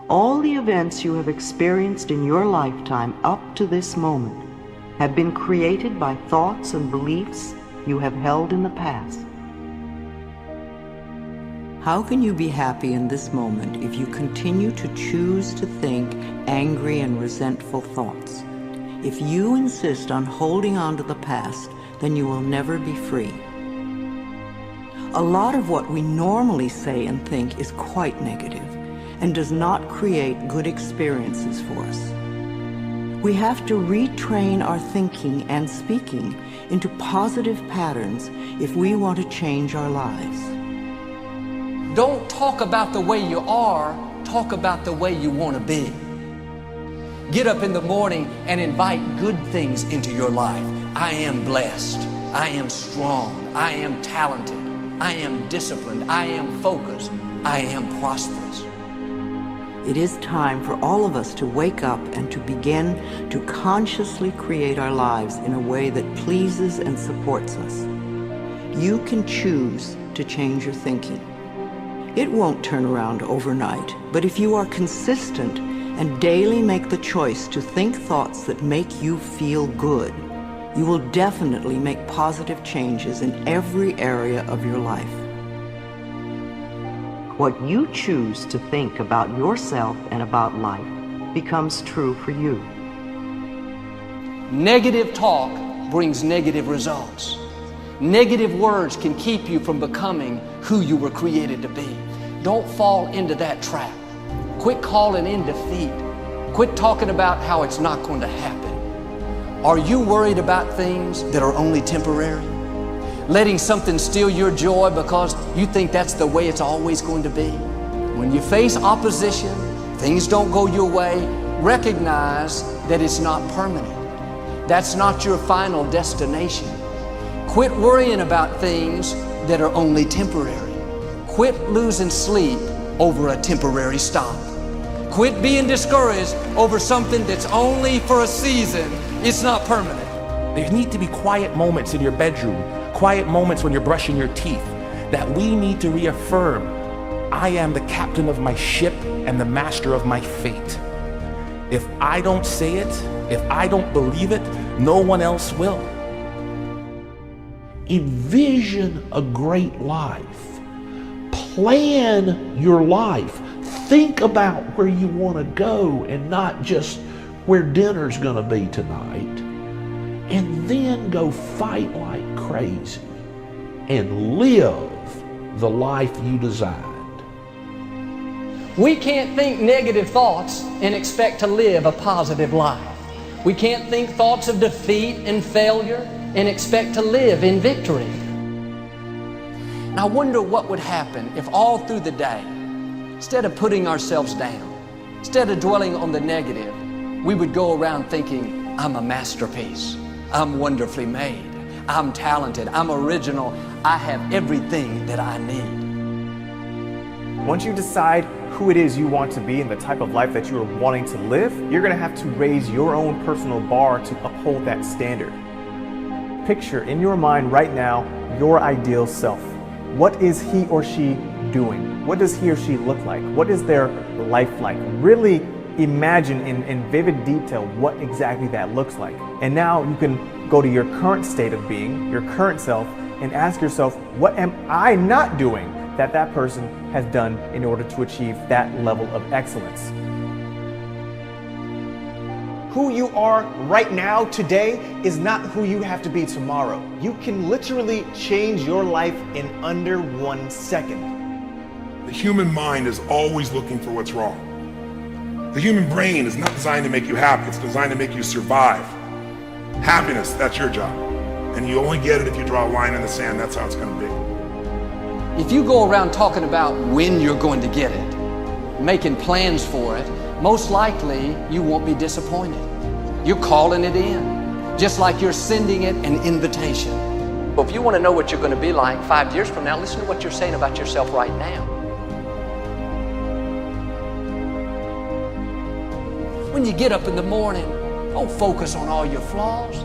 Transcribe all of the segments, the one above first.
All the events you have experienced in your lifetime up to this moment have been created by thoughts and beliefs you have held in the past. How can you be happy in this moment if you continue to choose to think angry and resentful thoughts? If you insist on holding on to the past, then you will never be free. A lot of what we normally say and think is quite negative and does not create good experiences for us. We have to retrain our thinking and speaking into positive patterns if we want to change our lives. Don't talk about the way you are, talk about the way you want to be. Get up in the morning and invite good things into your life. I am blessed. I am strong. I am talented. I am disciplined. I am focused. I am prosperous. It is time for all of us to wake up and to begin to consciously create our lives in a way that pleases and supports us. You can choose to change your thinking. It won't turn around overnight, but if you are consistent and daily make the choice to think thoughts that make you feel good, you will definitely make positive changes in every area of your life. What you choose to think about yourself and about life becomes true for you. Negative talk brings negative results. Negative words can keep you from becoming who you were created to be. Don't fall into that trap. Quit calling in defeat. Quit talking about how it's not going to happen. Are you worried about things that are only temporary? Letting something steal your joy because you think that's the way it's always going to be? When you face opposition, things don't go your way, recognize that it's not permanent. That's not your final destination. Quit worrying about things that are only temporary. Quit losing sleep over a temporary stop. Quit being discouraged over something that's only for a season. It's not permanent. There need to be quiet moments in your bedroom, quiet moments when you're brushing your teeth, that we need to reaffirm, I am the captain of my ship and the master of my fate. If I don't say it, if I don't believe it, no one else will. Envision a great life. Plan your life. Think about where you want to go and not just where dinner's going to be tonight. And then go fight like crazy and live the life you designed. We can't think negative thoughts and expect to live a positive life. We can't think thoughts of defeat and failure and expect to live in victory. Now, I wonder what would happen if all through the day, instead of putting ourselves down, instead of dwelling on the negative, we would go around thinking, I'm a masterpiece. I'm wonderfully made. I'm talented. I'm original. I have everything that I need. Once you decide who it is you want to be and the type of life that you are wanting to live, you're going to have to raise your own personal bar to uphold that standard. Picture in your mind right now your ideal self. What is he or she doing? What does he or she look like? What is their life like? Really imagine in vivid detail what exactly that looks like. And now you can go to your current state of being, your current self, and ask yourself, what am I not doing that that person has done in order to achieve that level of excellence? Who you are right now, today, is not who you have to be tomorrow. You can literally change your life in under 1 second. The human mind is always looking for what's wrong. The human brain is not designed to make you happy, it's designed to make you survive. Happiness, that's your job. And you only get it if you draw a line in the sand, that's how it's going to be. If you go around talking about when you're going to get it, making plans for it, most likely you won't be disappointed. You're calling it in, just like you're sending it an invitation. But if you want to know what you're going to be like 5 years from now, listen to what you're saying about yourself right now. When you get up in the morning, don't focus on all your flaws.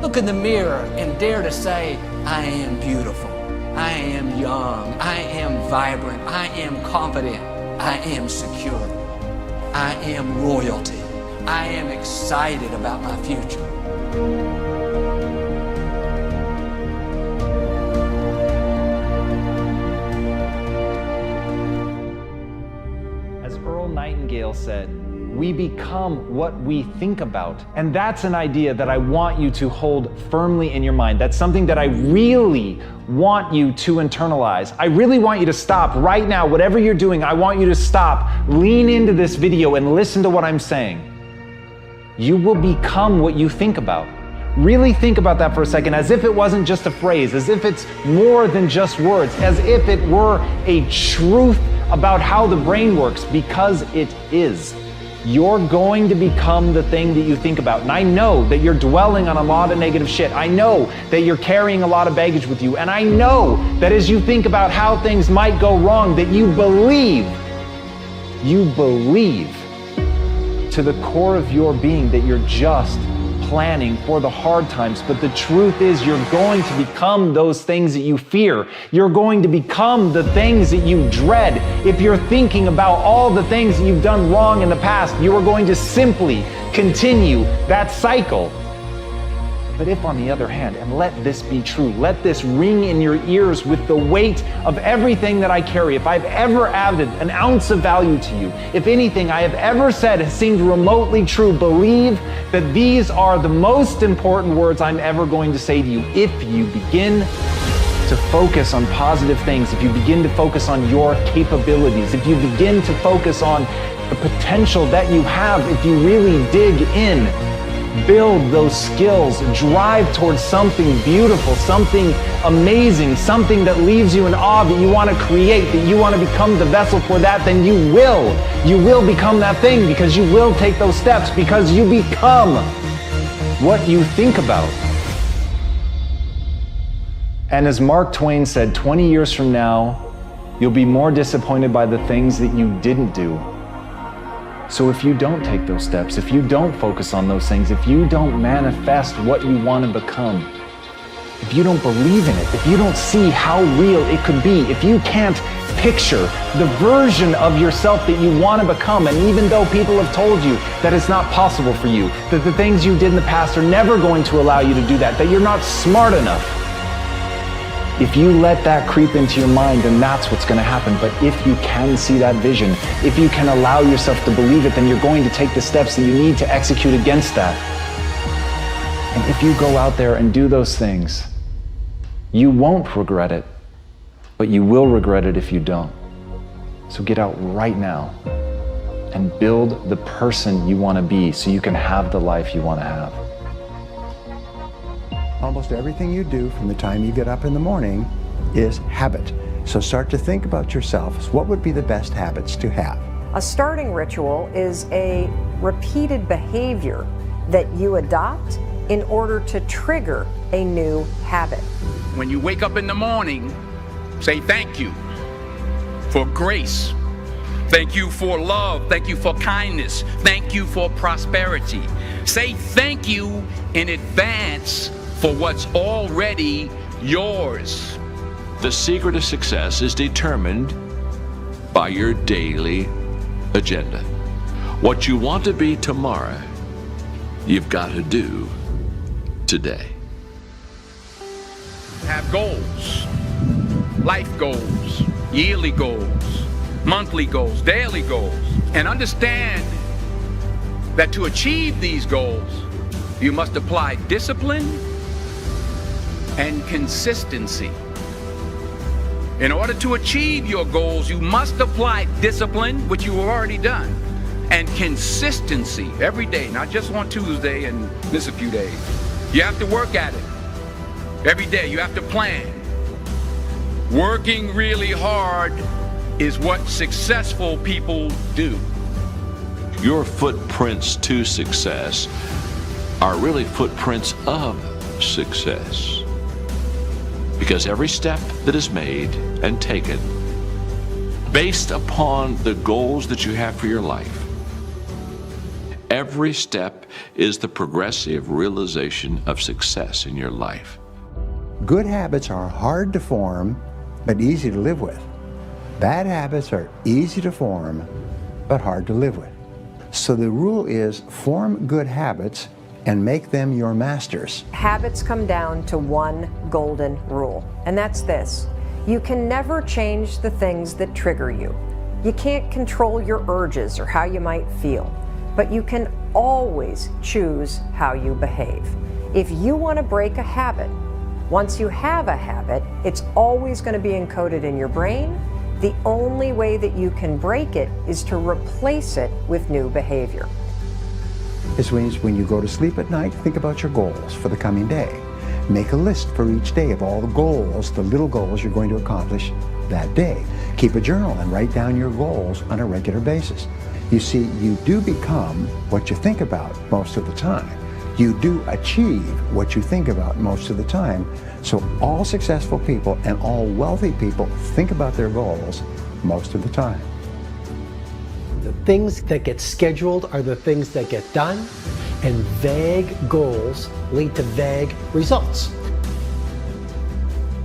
Look in the mirror and dare to say, I am beautiful, I am young, I am vibrant, I am confident, I am secure. I am royalty. I am excited about my future. As Earl Nightingale said, we become what we think about. And that's an idea that I want you to hold firmly in your mind. That's something that I really want you to internalize. I really want you to stop right now. Whatever you're doing, I want you to stop, lean into this video and listen to what I'm saying. You will become what you think about. Really think about that for a second, as if it wasn't just a phrase, as if it's more than just words, as if it were a truth about how the brain works, because it is. You're going to become the thing that you think about. And I know that you're dwelling on a lot of negative shit. I know that you're carrying a lot of baggage with you. And I know that as you think about how things might go wrong, that you believe to the core of your being that you're just planning for the hard times. But the truth is, you're going to become those things that you fear. You're going to become the things that you dread. If you're thinking about all the things that you've done wrong in the past, you are going to simply continue that cycle. But if, on the other hand, and let this be true, let this ring in your ears with the weight of everything that I carry, if I've ever added an ounce of value to you, if anything I have ever said has seemed remotely true, believe that these are the most important words I'm ever going to say to you. If you begin to focus on positive things, if you begin to focus on your capabilities, if you begin to focus on the potential that you have, if you really dig in, build those skills, drive towards something beautiful, something amazing, something that leaves you in awe, that you want to create, that you want to become the vessel for that, then you will become that thing, because you will take those steps, because you become what you think about. And as Mark Twain said, 20 years from now, you'll be more disappointed by the things that you didn't do. So if you don't take those steps, if you don't focus on those things, if you don't manifest what you want to become, if you don't believe in it, if you don't see how real it could be, if you can't picture the version of yourself that you want to become, and even though people have told you that it's not possible for you, that the things you did in the past are never going to allow you to do that, that you're not smart enough, if you let that creep into your mind, then that's what's going to happen. But if you can see that vision, if you can allow yourself to believe it, then you're going to take the steps that you need to execute against that. And if you go out there and do those things, you won't regret it, but you will regret it if you don't. So get out right now and build the person you want to be so you can have the life you want to have. Almost everything you do from the time you get up in the morning is habit. So start to think about yourself. What would be the best habits to have? A starting ritual is a repeated behavior that you adopt in order to trigger a new habit. When you wake up in the morning, say thank you for grace. Thank you for love. Thank you for kindness. Thank you for prosperity. Say thank you in advance for what's already yours. The secret of success is determined by your daily agenda. What you want to be tomorrow, you've got to do today. Have goals, life goals, yearly goals, monthly goals, daily goals, and understand that to achieve these goals, you must apply discipline and consistency. In order to achieve your goals, you must apply discipline, which you have already done, and consistency every day, not just on Tuesday and miss a few days. You have to work at it every day. You have to plan. Working really hard is what successful people do. Your footprints to success are really footprints of success. Because every step that is made and taken based upon the goals that you have for your life, every step is the progressive realization of success in your life. Good habits are hard to form, but easy to live with. Bad habits are easy to form, but hard to live with. So the rule is form good habits and make them your masters. Habits come down to one golden rule, and that's this. You can never change the things that trigger you. You can't control your urges or how you might feel, but you can always choose how you behave. If you want to break a habit, once you have a habit, it's always going to be encoded in your brain. The only way that you can break it is to replace it with new behavior. This means when you go to sleep at night, think about your goals for the coming day. Make a list for each day of all the goals, the little goals you're going to accomplish that day. Keep a journal and write down your goals on a regular basis. You see, you do become what you think about most of the time. You do achieve what you think about most of the time. So all successful people and all wealthy people think about their goals most of the time. The things that get scheduled are the things that get done, and vague goals lead to vague results.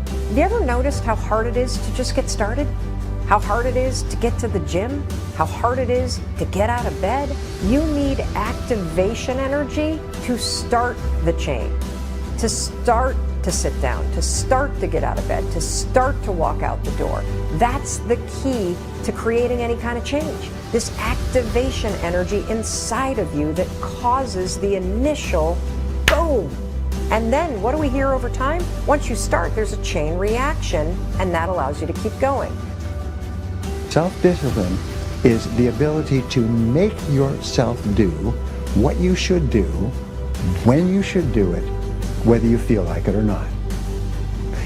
Have you ever noticed how hard it is to just get started? How hard it is to get to the gym? How hard it is to get out of bed? You need activation energy to start the chain, to start to sit down, to start to get out of bed, to start to walk out the door. That's the key to creating any kind of change. This activation energy inside of you that causes the initial boom. And then what do we hear over time? Once you start, there's a chain reaction, and that allows you to keep going. Self-discipline is the ability to make yourself do what you should do, when you should do it, whether you feel like it or not.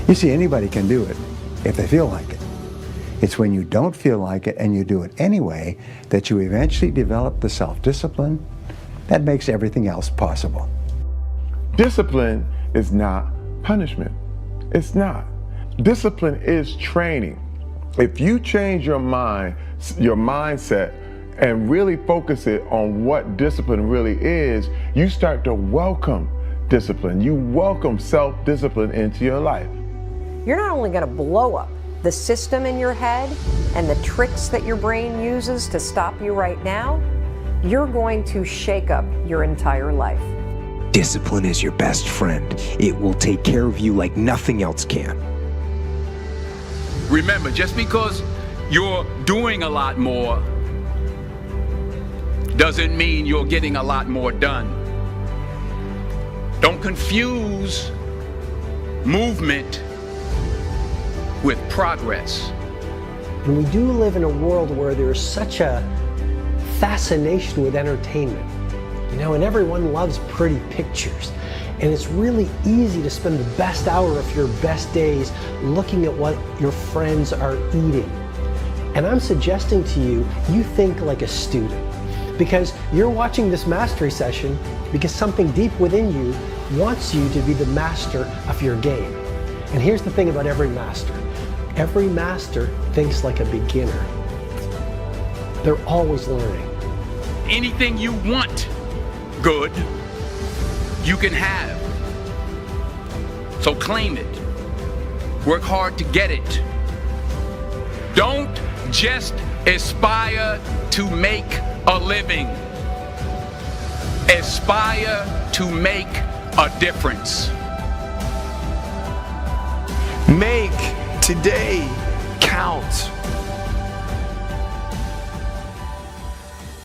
You see, anybody can do it if they feel like it. It's when you don't feel like it and you do it anyway that you eventually develop the self-discipline that makes everything else possible. Discipline is not punishment. It's not. Discipline is training. If you change your mind, your mindset, and really focus it on what discipline really is, you start to welcome discipline. You welcome self-discipline into your life. You're not only going to blow up the system in your head and the tricks that your brain uses to stop you right now, you're going to shake up your entire life. Discipline is your best friend. It will take care of you like nothing else can. Remember, just because you're doing a lot more doesn't mean you're getting a lot more done. Don't confuse movement with progress. And we do live in a world where there's such a fascination with entertainment, you know, and everyone loves pretty pictures. And it's really easy to spend the best hour of your best days looking at what your friends are eating. And I'm suggesting to you, you think like a student, because you're watching this mastery session because something deep within you wants you to be the master of your game. And here's the thing about every master. Every master thinks like a beginner. They're always learning. Anything you want good, you can have. So claim it. Work hard to get it. Don't just aspire to make a living. Aspire to make a difference. Make today count.